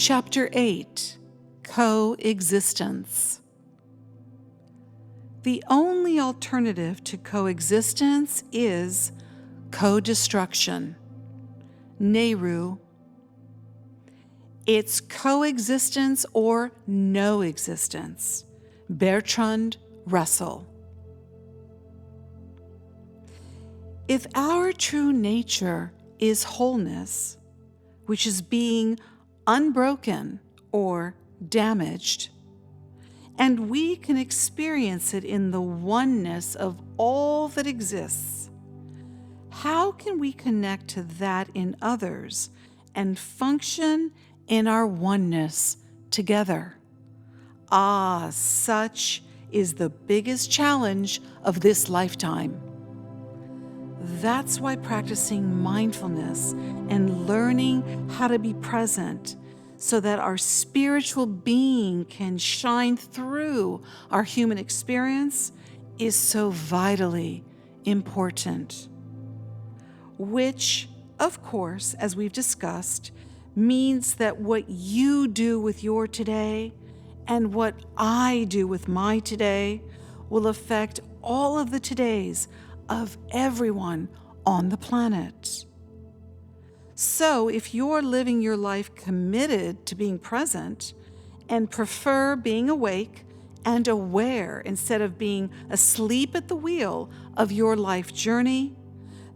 Chapter 8, Coexistence. The only alternative to coexistence is co-destruction. Nehru. It's coexistence or no existence. Bertrand Russell. If our true nature is wholeness, which is being unbroken or damaged, and we can experience it in the oneness of all that exists, how can we connect to that in others and function in our oneness together? Such is the biggest challenge of this lifetime. That's why practicing mindfulness and learning how to be present so that our spiritual being can shine through our human experience is so vitally important. Which, of course, as we've discussed, means that what you do with your today and what I do with my today will affect all of the todays of everyone on the planet. So if you're living your life committed to being present and prefer being awake and aware instead of being asleep at the wheel of your life journey,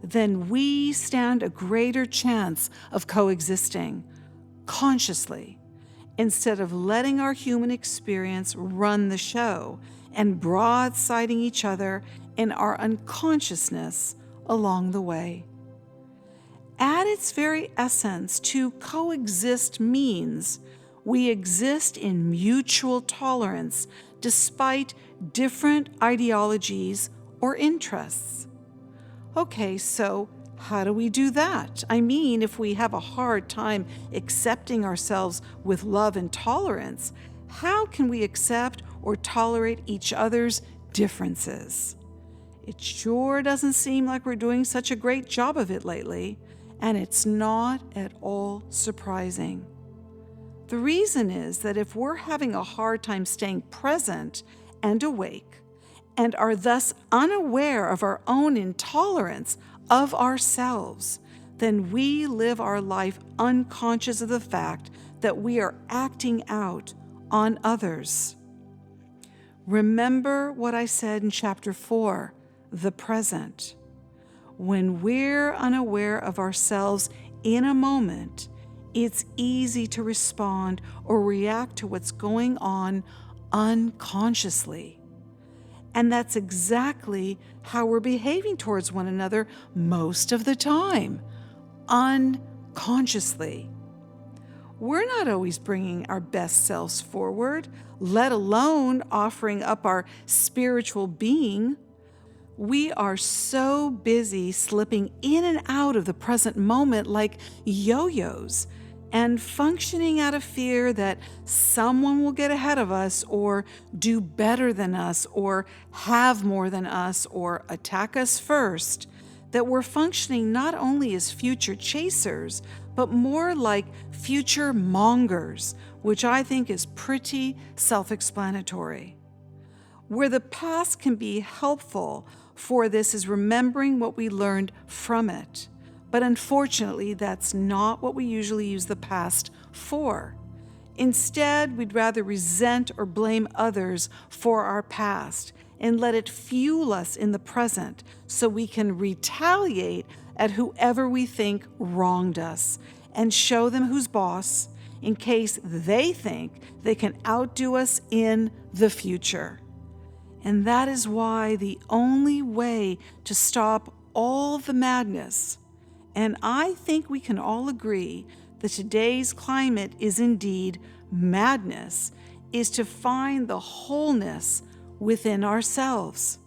then we stand a greater chance of coexisting consciously instead of letting our human experience run the show and broadsiding each other in our unconsciousness along the way. At its very essence, to coexist means we exist in mutual tolerance despite different ideologies or interests. Okay, so how do we do that? I mean, if we have a hard time accepting ourselves with love and tolerance, how can we accept or tolerate each other's differences? It sure doesn't seem like we're doing such a great job of it lately, and it's not at all surprising. The reason is that if we're having a hard time staying present and awake, and are thus unaware of our own intolerance of ourselves, then we live our life unconscious of the fact that we are acting out on others. Remember what I said in Chapter 4, the present. When we're unaware of ourselves in a moment, it's easy to respond or react to what's going on unconsciously. And that's exactly how we're behaving towards one another most of the time, unconsciously. We're not always bringing our best selves forward, let alone offering up our spiritual being. We are so busy slipping in and out of the present moment like yo-yos and functioning out of fear that someone will get ahead of us or do better than us or have more than us or attack us first, that we're functioning not only as future chasers, but more like future mongers, which I think is pretty self-explanatory. Where the past can be helpful for this is remembering what we learned from it. But unfortunately, that's not what we usually use the past for. Instead, we'd rather resent or blame others for our past and let it fuel us in the present so we can retaliate at whoever we think wronged us and show them who's boss in case they think they can outdo us in the future. And that is why the only way to stop all the madness, and I think we can all agree that today's climate is indeed madness, is to find the wholeness within ourselves.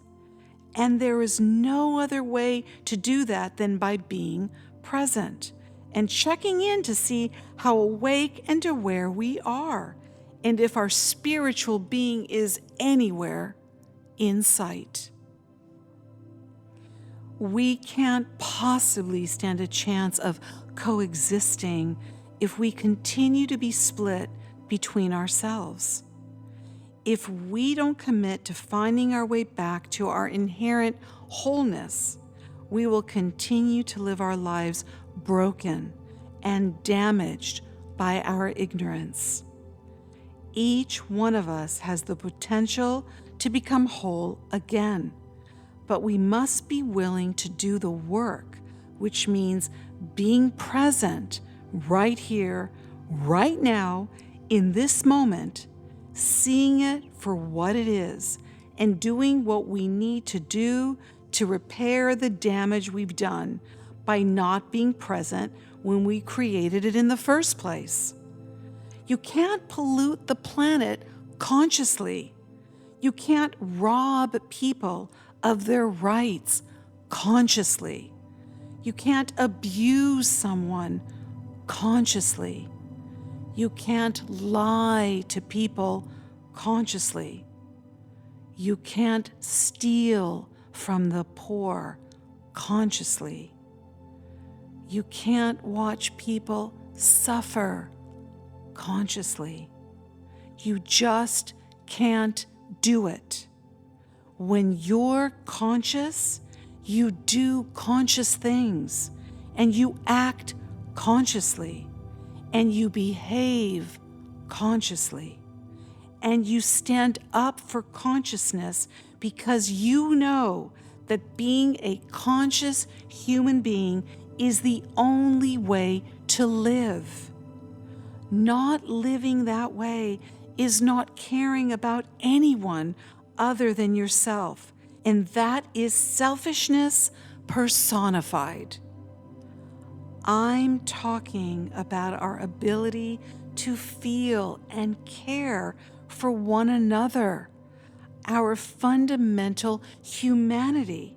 And there is no other way to do that than by being present and checking in to see how awake and aware we are, and if our spiritual being is anywhere in sight. We can't possibly stand a chance of coexisting if we continue to be split between ourselves. If we don't commit to finding our way back to our inherent wholeness, we will continue to live our lives broken and damaged by our ignorance. Each one of us has the potential to become whole again, but we must be willing to do the work, which means being present right here, right now, in this moment, seeing it for what it is, and doing what we need to do to repair the damage we've done by not being present when we created it in the first place. You can't pollute the planet consciously. You can't rob people of their rights consciously. You can't abuse someone consciously. You can't lie to people consciously. You can't steal from the poor consciously. You can't watch people suffer consciously. You just can't do it. When you're conscious, you do conscious things, and you act consciously, and you behave consciously, and you stand up for consciousness because you know that being a conscious human being is the only way to live. Not living that way is not caring about anyone other than yourself, and that is selfishness personified. I'm talking about our ability to feel and care for one another, our fundamental humanity.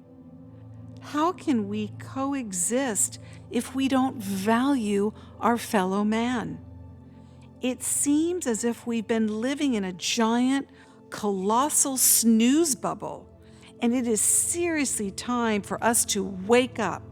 How can we coexist if we don't value our fellow man? It seems as if we've been living in a giant, colossal snooze bubble, and it is seriously time for us to wake up.